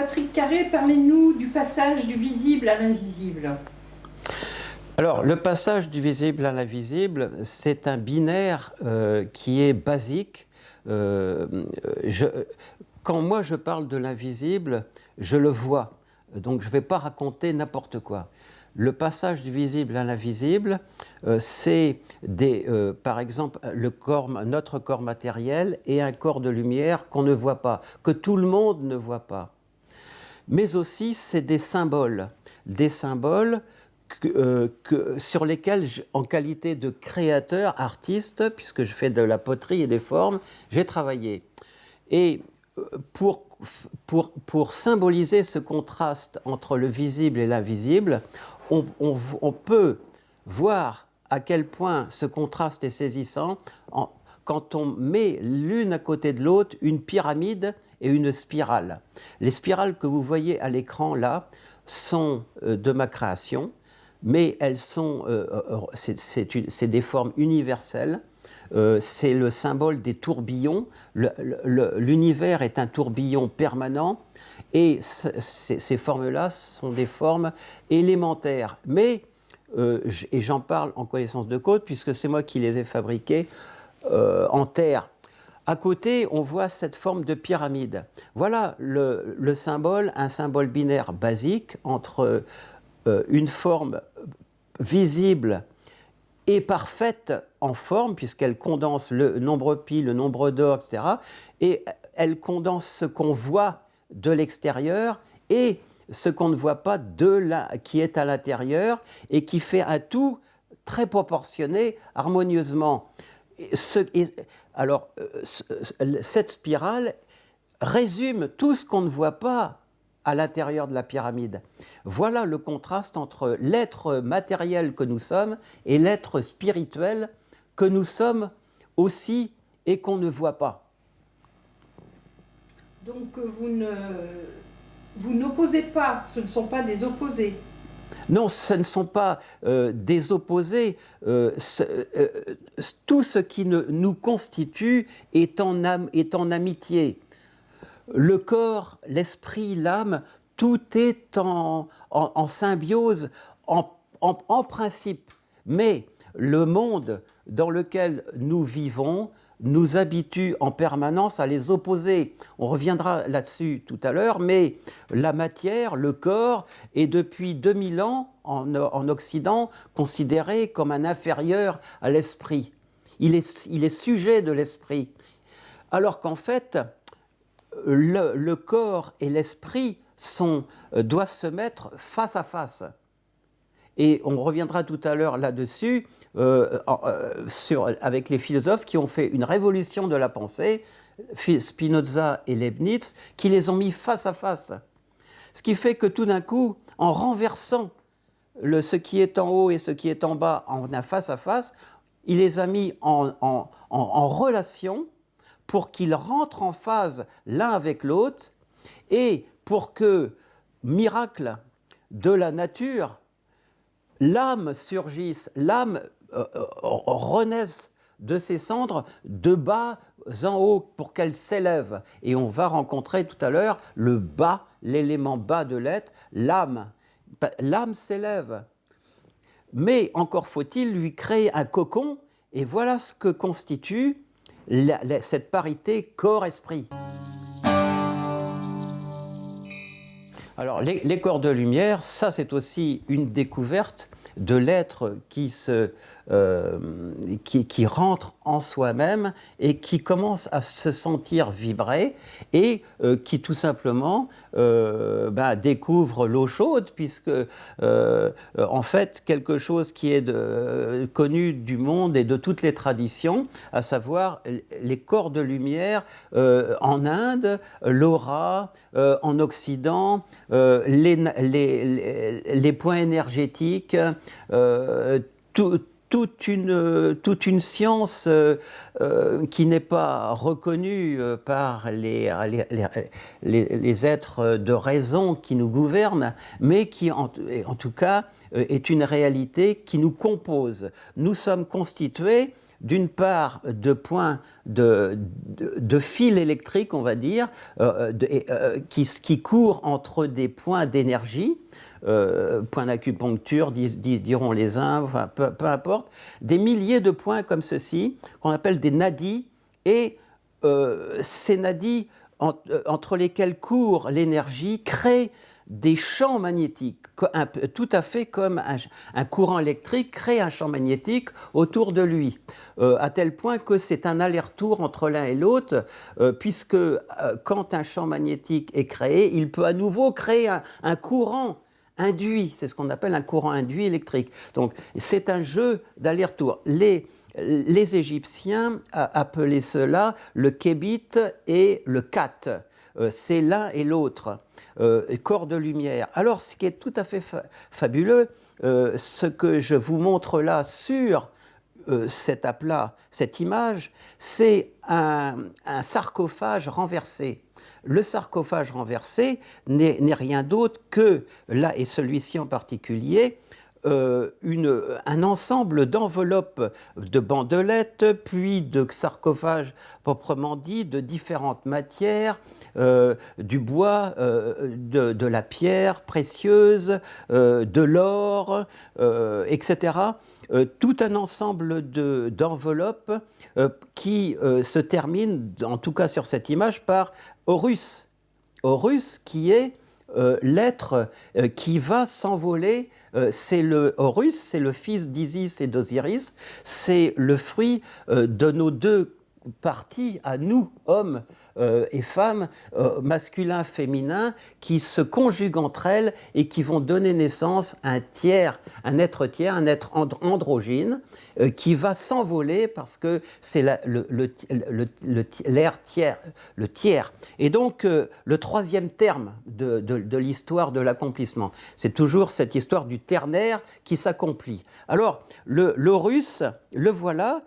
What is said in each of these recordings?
Patrick Carré, parlez-nous du passage du visible à l'invisible. Alors, le passage du visible à l'invisible, c'est un binaire qui est basique. Quand moi je parle de l'invisible, je le vois. Donc, je ne vais pas raconter n'importe quoi. Le passage du visible à l'invisible, c'est par exemple notre corps matériel et un corps de lumière qu'on ne voit pas, que tout le monde ne voit pas. Mais aussi, c'est des symboles sur lesquels, en qualité de créateur, artiste, puisque je fais de la poterie et des formes, j'ai travaillé. Et pour symboliser ce contraste entre le visible et l'invisible, on peut voir à quel point ce contraste est saisissant quand on met l'une à côté de l'autre une pyramide et une spirale. Les spirales que vous voyez à l'écran là sont de ma création, mais elles sont, c'est des formes universelles. C'est le symbole des tourbillons. L'univers est un tourbillon permanent et ces formes-là sont des formes élémentaires. Mais, et j'en parle en connaissance de cause, puisque c'est moi qui les ai fabriquées en terre. À côté, on voit cette forme de pyramide. Voilà le symbole, un symbole binaire basique entre une forme visible et parfaite en forme, puisqu'elle condense le nombre pi, le nombre d'or, etc. Et elle condense ce qu'on voit de l'extérieur et ce qu'on ne voit pas qui est à l'intérieur et qui fait un tout très proportionné, harmonieusement. Alors, cette spirale résume tout ce qu'on ne voit pas à l'intérieur de la pyramide. Voilà le contraste entre l'être matériel que nous sommes et l'être spirituel que nous sommes aussi et qu'on ne voit pas. Donc vous n'opposez pas, ce ne sont pas des opposés. Non, ce ne sont pas des opposés. Tout ce qui nous constitue est en amitié. Le corps, l'esprit, l'âme, tout est en symbiose, en principe. Mais le monde dans lequel nous vivons nous habitue en permanence à les opposer. On reviendra là-dessus tout à l'heure, mais la matière, le corps, est depuis 2000 ans en Occident considéré comme un inférieur à l'esprit. Il est sujet de l'esprit. Alors qu'en fait, le corps et l'esprit doivent se mettre face à face. Et on reviendra tout à l'heure là-dessus, avec les philosophes qui ont fait une révolution de la pensée, Spinoza et Leibniz, qui les ont mis face à face. Ce qui fait que tout d'un coup, en renversant ce qui est en haut et ce qui est en bas en un face à face, il les a mis en relation pour qu'ils rentrent en phase l'un avec l'autre et pour que, miracle de la nature, l'âme surgisse, l'âme renaisse de ses cendres de bas en haut pour qu'elle s'élève. Et on va rencontrer tout à l'heure le bas, l'élément bas de l'être, l'âme. L'âme s'élève. Mais encore faut-il lui créer un cocon, et voilà ce que constitue cette parité corps-esprit. Alors, les corps de lumière, ça c'est aussi une découverte de l'être qui rentre en soi-même et qui commence à se sentir vibrer et qui tout simplement découvre l'eau chaude, puisque en fait quelque chose qui est connu du monde et de toutes les traditions, à savoir les corps de lumière en Inde, l'aura en Occident, les points énergétiques, toute une science qui n'est pas reconnue par les êtres de raison qui nous gouvernent, mais qui en tout cas est une réalité qui nous compose. Nous sommes constitués d'une part de points de fils électriques, on va dire, qui courent entre des points d'énergie, points d'acupuncture, diront les uns, enfin, peu importe, des milliers de points comme ceci, qu'on appelle des nadis, et ces nadis entre lesquels court l'énergie créent des champs magnétiques, tout à fait comme un courant électrique crée un champ magnétique autour de lui, à tel point que c'est un aller-retour entre l'un et l'autre, puisque quand un champ magnétique est créé, il peut à nouveau créer un courant induit, c'est ce qu'on appelle un courant induit électrique. Donc c'est un jeu d'aller-retour. Les Égyptiens appelaient cela le kébit et le kat. C'est l'un et l'autre, corps de lumière. Alors, ce qui est tout à fait fabuleux, ce que je vous montre là sur cet aplat, cette image, c'est un sarcophage renversé. Le sarcophage renversé n'est rien d'autre que, là, et celui-ci en particulier, un ensemble d'enveloppes de bandelettes, puis de sarcophages proprement dit, de différentes matières, du bois, de la pierre précieuse, de l'or, etc. Tout un ensemble d'enveloppes qui se termine, en tout cas sur cette image, par Horus. Horus qui est l'être qui va s'envoler, Horus, c'est le fils d'Isis et d'Osiris, c'est le fruit de nos deux parties à nous, hommes et femmes, masculins, féminins, qui se conjuguent entre elles et qui vont donner naissance à un être androgyne, qui va s'envoler parce que c'est l'air tiers, le tiers. Et donc, le troisième terme de l'histoire de l'accomplissement, c'est toujours cette histoire du ternaire qui s'accomplit. Alors, l'Horus, le voilà,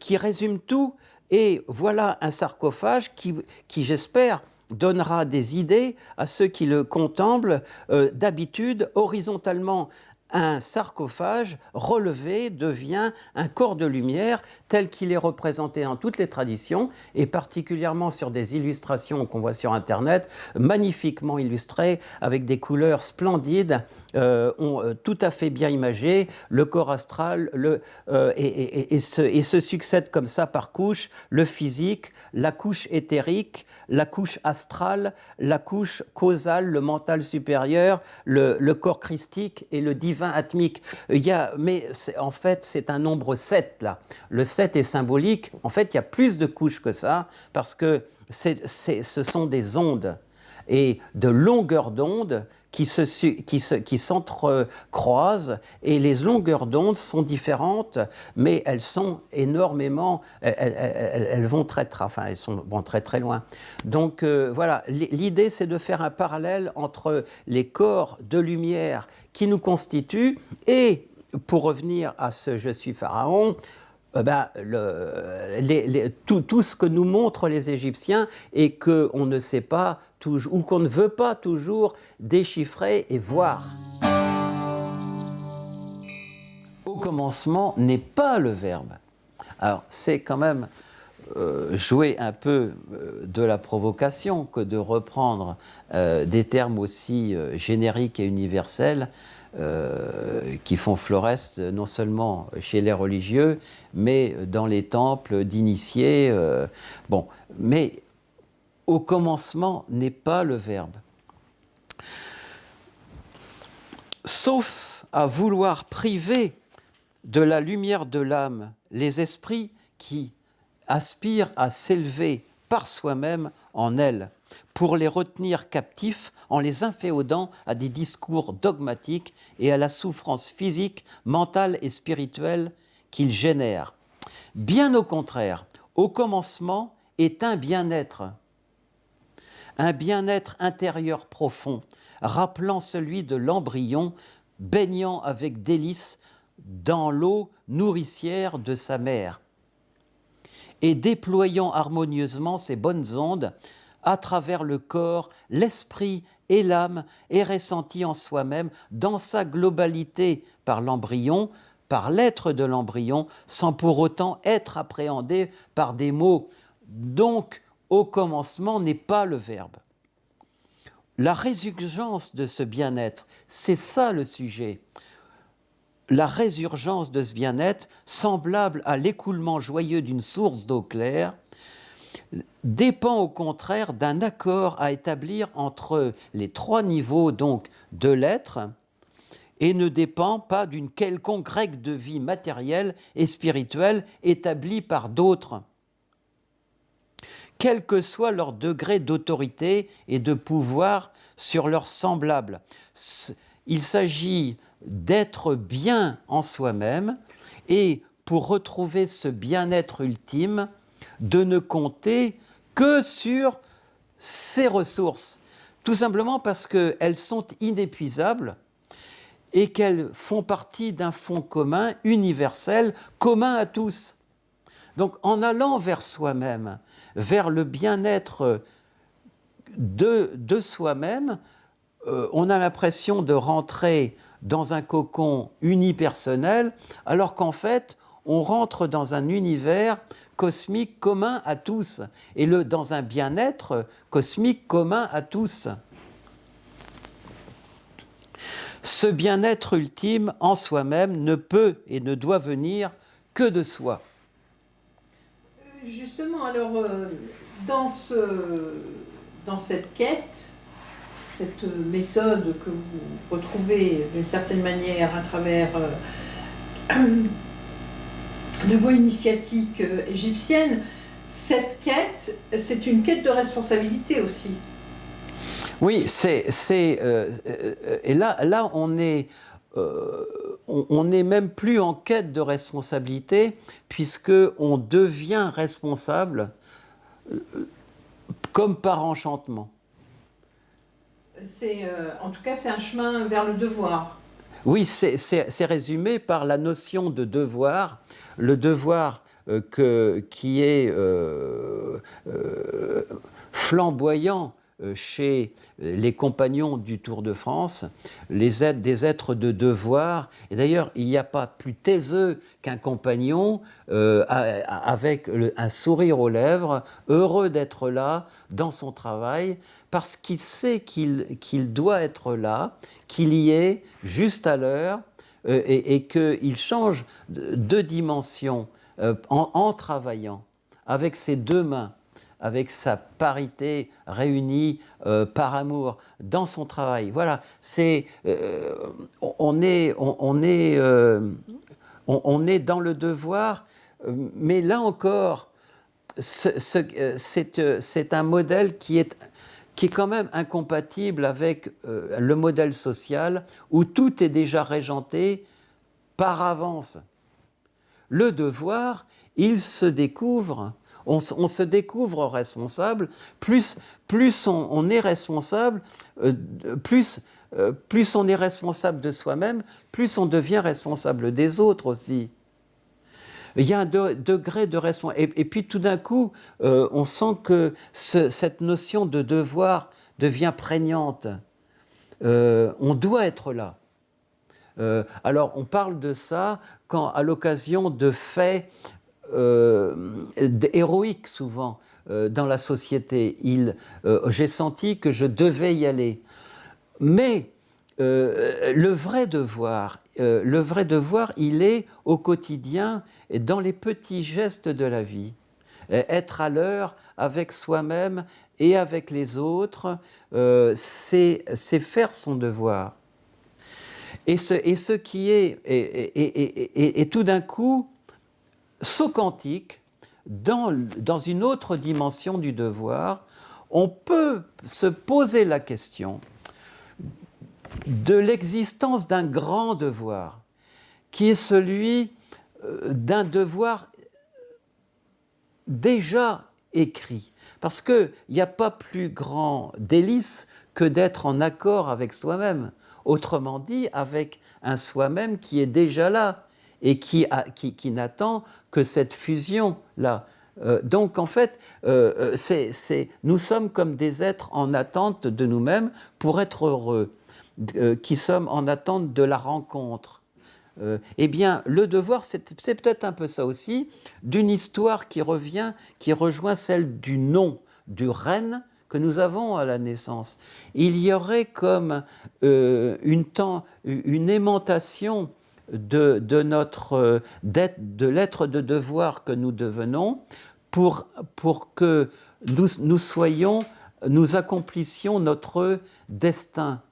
qui résume tout. Et voilà un sarcophage qui j'espère, donnera des idées à ceux qui le contemplent. D'habitude, horizontalement, un sarcophage relevé devient un corps de lumière tel qu'il est représenté dans toutes les traditions et particulièrement sur des illustrations qu'on voit sur Internet, magnifiquement illustrées avec des couleurs splendides, tout à fait bien imagées, le corps astral et se succèdent comme ça par couche, le physique, la couche éthérique, la couche astrale, la couche causale, le mental supérieur, le corps christique et le divin atmique. Mais en fait, c'est un nombre 7 là. Le 7 est symbolique. En fait, il y a plus de couches que ça parce que ce sont des ondes et de longueurs d'onde qui s'entrecroisent, et les longueurs d'onde sont différentes, mais elles sont énormément, elles vont vont très très loin. Donc voilà, l'idée c'est de faire un parallèle entre les corps de lumière qui nous constituent et, pour revenir à ce « je suis pharaon », tout ce que nous montrent les Égyptiens et qu'on ne sait pas toujours, ou qu'on ne veut pas toujours déchiffrer et voir. Au commencement n'est pas le verbe. Alors c'est quand même jouer un peu de la provocation que de reprendre des termes aussi génériques et universels qui font floreste non seulement chez les religieux, mais dans les temples d'initiés. Mais au commencement n'est pas le verbe. Sauf à vouloir priver de la lumière de l'âme les esprits qui aspirent à s'élever par soi-même en elle, pour les retenir captifs en les inféodant à des discours dogmatiques et à la souffrance physique, mentale et spirituelle qu'ils génèrent. Bien au contraire, au commencement est un bien-être intérieur profond, rappelant celui de l'embryon, baignant avec délice dans l'eau nourricière de sa mère, et déployant harmonieusement ses bonnes ondes à travers le corps, l'esprit et l'âme est ressenti en soi-même dans sa globalité par l'embryon, par l'être de l'embryon sans pour autant être appréhendé par des mots. Donc, au commencement n'est pas le verbe. La résurgence de ce bien-être, c'est ça le sujet. La résurgence de ce bien-être, semblable à l'écoulement joyeux d'une source d'eau claire, dépend au contraire d'un accord à établir entre les trois niveaux donc de l'être et ne dépend pas d'une quelconque règle de vie matérielle et spirituelle établie par d'autres, quel que soit leur degré d'autorité et de pouvoir sur leurs semblables. Il s'agit d'être bien en soi-même et, pour retrouver ce bien-être ultime, de ne compter que sur ses ressources, tout simplement parce qu'elles sont inépuisables et qu'elles font partie d'un fond commun, universel, commun à tous. Donc en allant vers soi-même, vers le bien-être de soi-même, on a l'impression de rentrer dans un cocon unipersonnel, alors qu'en fait, on rentre dans un univers cosmique commun à tous, et dans un bien-être cosmique commun à tous. Ce bien-être ultime en soi-même ne peut et ne doit venir que de soi. Justement, alors, dans cette quête, cette méthode que vous retrouvez d'une certaine manière à travers la voie initiatique égyptienne, cette quête, c'est une quête de responsabilité aussi. Oui, et là on n'est même plus en quête de responsabilité, puisqu'on devient responsable comme par enchantement. En tout cas, c'est un chemin vers le devoir. Oui, c'est résumé par la notion de devoir, le devoir qui est flamboyant chez les compagnons du Tour de France, des êtres de devoir. Et d'ailleurs, il n'y a pas plus taiseux qu'un compagnon avec un sourire aux lèvres, heureux d'être là dans son travail, parce qu'il sait qu'il doit être là, qu'il y est juste à l'heure, et qu'il change de dimension en travaillant avec ses deux mains, avec sa parité réunie par amour dans son travail. Voilà, on est dans le devoir, mais là encore, c'est un modèle qui est quand même incompatible avec le modèle social où tout est déjà régenté par avance. Le devoir, il se découvre. On se découvre responsable, plus on est responsable, plus on est responsable de soi-même, plus on devient responsable des autres aussi. Il y a un degré de responsabilité. Et puis tout d'un coup, on sent que cette notion de devoir devient prégnante. On doit être là. Alors on parle de ça à l'occasion de faits héroïques souvent dans la société. J'ai senti que je devais y aller. Mais le vrai devoir, il est au quotidien et dans les petits gestes de la vie. Être à l'heure avec soi-même et avec les autres, c'est faire son devoir. Et ce qui est tout d'un coup saut quantique dans une autre dimension du devoir, on peut se poser la question de l'existence d'un grand devoir, qui est celui d'un devoir déjà écrit. Parce qu'il n'y a pas plus grand délice que d'être en accord avec soi-même. Autrement dit, avec un soi-même qui est déjà là et qui n'attend que cette fusion-là. Donc en fait, nous sommes comme des êtres en attente de nous-mêmes pour être heureux, qui sommes en attente de la rencontre. Eh bien, le devoir, c'est peut-être un peu ça aussi, d'une histoire qui rejoint celle du nom du renne que nous avons à la naissance. Il y aurait comme une aimantation de notre de l'être de devoir que nous devenons pour que nous accomplissions notre destin.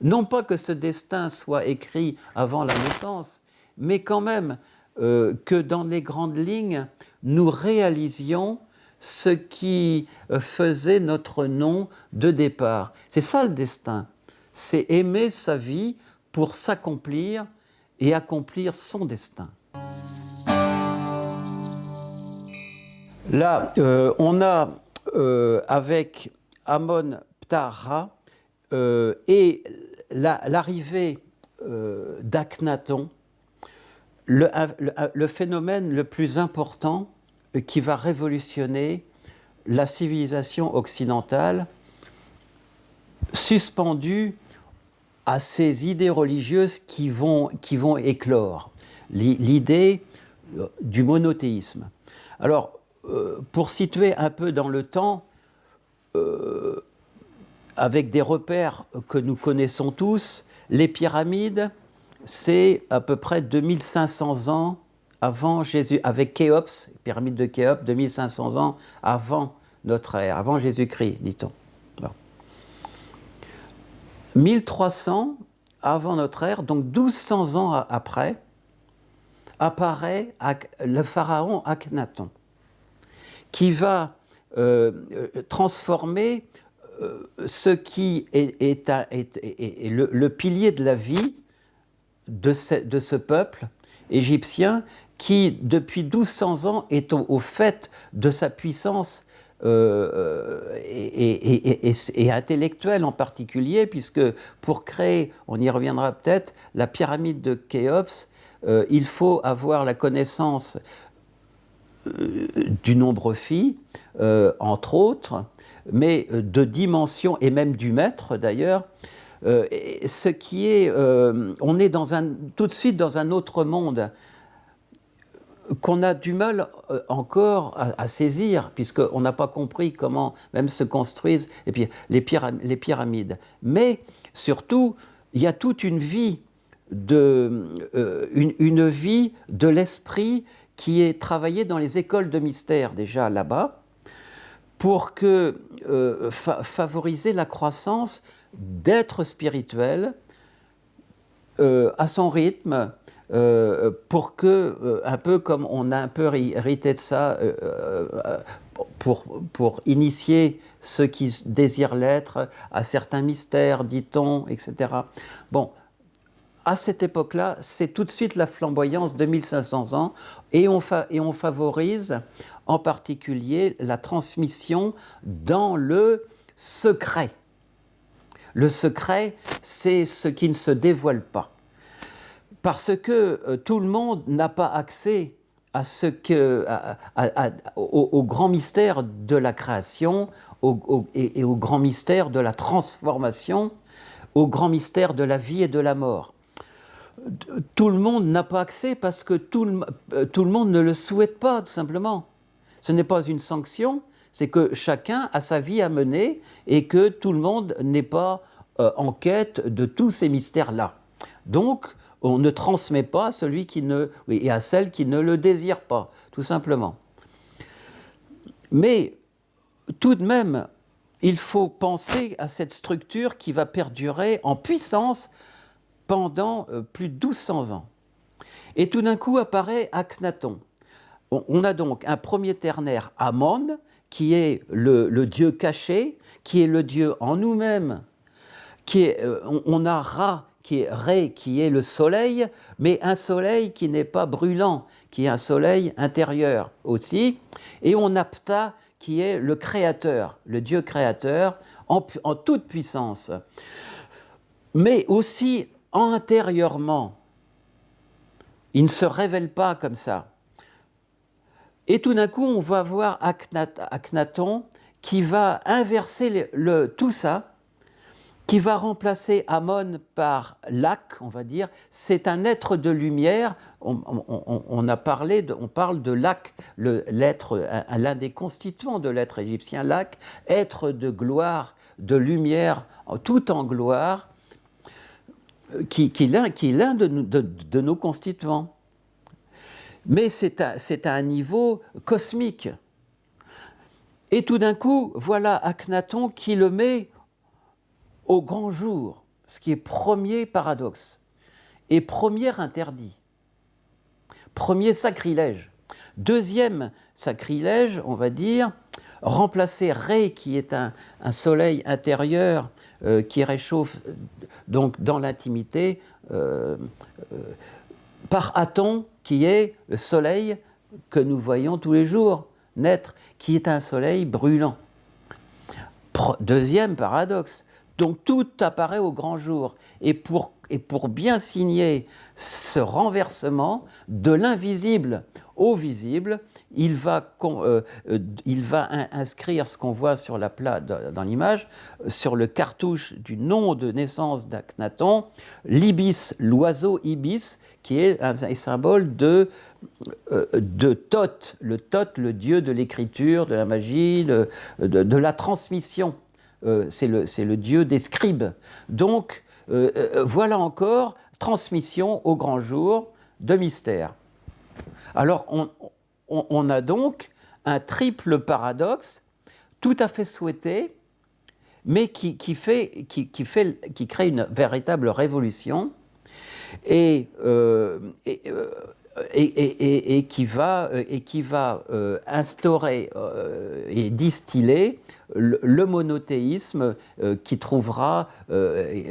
Non pas que ce destin soit écrit avant la naissance, mais quand même que dans les grandes lignes, nous réalisions ce qui faisait notre nom de départ. C'est ça le destin, c'est aimer sa vie pour s'accomplir et accomplir son destin. Là, on a avec Amon Ptah et l'arrivée d'Akhenaton, le phénomène le plus important qui va révolutionner la civilisation occidentale, suspendue à ces idées religieuses qui vont éclore, l'idée du monothéisme. Alors, pour situer un peu dans le temps, avec des repères que nous connaissons tous, les pyramides, c'est à peu près 2500 ans avant Jésus, avec Khéops, pyramide de Khéops, 2500 ans avant notre ère, avant Jésus-Christ, dit-on. Bon. 1300 avant notre ère, donc 1200 ans après, apparaît le pharaon Akhenaton, qui va transformer ce qui est le pilier de la vie de ce peuple égyptien qui, depuis 1200 ans, est au fait de sa puissance et intellectuelle en particulier, puisque pour créer, on y reviendra peut-être, la pyramide de Khéops, il faut avoir la connaissance du nombre phi, entre autres, mais de dimension, et même du mètre d'ailleurs, ce qui est, on est tout de suite dans un autre monde qu'on a du mal encore à saisir, puisqu'on n'a pas compris comment même se construisent et puis les pyramides. Mais surtout, il y a toute une vie une vie de l'esprit qui est travaillée dans les écoles de mystère déjà là-bas, pour favoriser la croissance d'êtres spirituels à son rythme, pour que, un peu comme on a un peu hérité de ça, pour initier ceux qui désirent l'être à certains mystères, dit-on, etc. Bon, à cette époque-là, c'est tout de suite la flamboyance de 1500 ans, et on favorise en particulier la transmission dans le secret. Le secret, c'est ce qui ne se dévoile pas. Parce que tout le monde n'a pas accès à au grand mystère de la création et au grand mystère de la transformation, au grand mystère de la vie et de la mort. Tout le monde n'a pas accès parce que tout le monde ne le souhaite pas, tout simplement. Ce n'est pas une sanction, c'est que chacun a sa vie à mener et que tout le monde n'est pas en quête de tous ces mystères-là. Donc, on ne transmet pas à celui et à celle qui ne le désire pas, tout simplement. Mais tout de même, il faut penser à cette structure qui va perdurer en puissance pendant plus de 1200 ans. Et tout d'un coup apparaît Akhenaton. On a donc un premier ternaire, Amon, qui est le dieu caché, qui est le dieu en nous-mêmes, on a Ra, qui est Ré, qui est le soleil, mais un soleil qui n'est pas brûlant, qui est un soleil intérieur aussi. Et on a Ptah, qui est le créateur, le dieu créateur, en toute puissance. Mais aussi antérieurement, il ne se révèle pas comme ça. Et tout d'un coup, on va voir Akhenaton qui va inverser tout ça qui va remplacer Amon par Lak, on va dire. C'est un être de lumière. On parle de Lak, l'être, l'un des constituants de l'être égyptien, Lak, être de gloire, de lumière, tout en gloire, qui est l'un de nos constituants. Mais c'est à un niveau cosmique. Et tout d'un coup, voilà Akhenaton qui le met au grand jour, ce qui est premier paradoxe et premier interdit, premier sacrilège. Deuxième sacrilège, on va dire, remplacer Ré, qui est un soleil intérieur qui réchauffe donc dans l'intimité, par Aton, qui est le soleil que nous voyons tous les jours naître, qui est un soleil brûlant. Deuxième paradoxe. Donc tout apparaît au grand jour. Et pour bien signer ce renversement de l'invisible au visible, il va inscrire ce qu'on voit sur la dans l'image, sur le cartouche du nom de naissance d'Akhenaton, l'ibis, l'oiseau ibis, qui est un symbole de Thoth, le dieu de l'écriture, de la magie, de la transmission. C'est le dieu des scribes. Donc, voilà encore, transmission au grand jour de mystère. Alors, on a donc un triple paradoxe tout à fait souhaité, mais qui crée une véritable révolution et qui va instaurer et distiller le monothéisme qui trouvera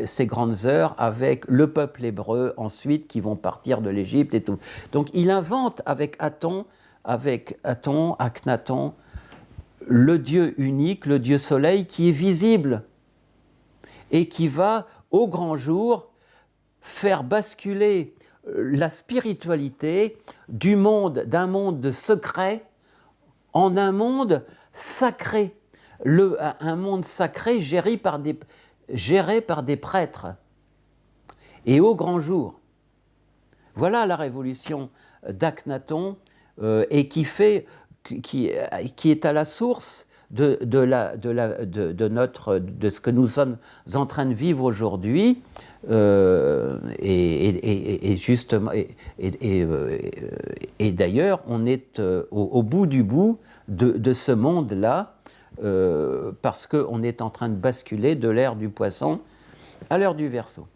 ses grandes heures avec le peuple hébreu ensuite qui vont partir de l'Égypte et tout. Donc il invente avec Akhenaton, le Dieu unique, le Dieu soleil qui est visible et qui va au grand jour faire basculer la spiritualité d'un monde de secret en un monde sacré, un monde sacré géré par des prêtres. Et au grand jour. Voilà la révolution d'Akhenaton et qui est à la source de ce que nous sommes en train de vivre aujourd'hui. Et d'ailleurs, on est au bout du bout de ce monde-là, parce qu'on est en train de basculer de l'ère du Poisson à l'ère du Verseau.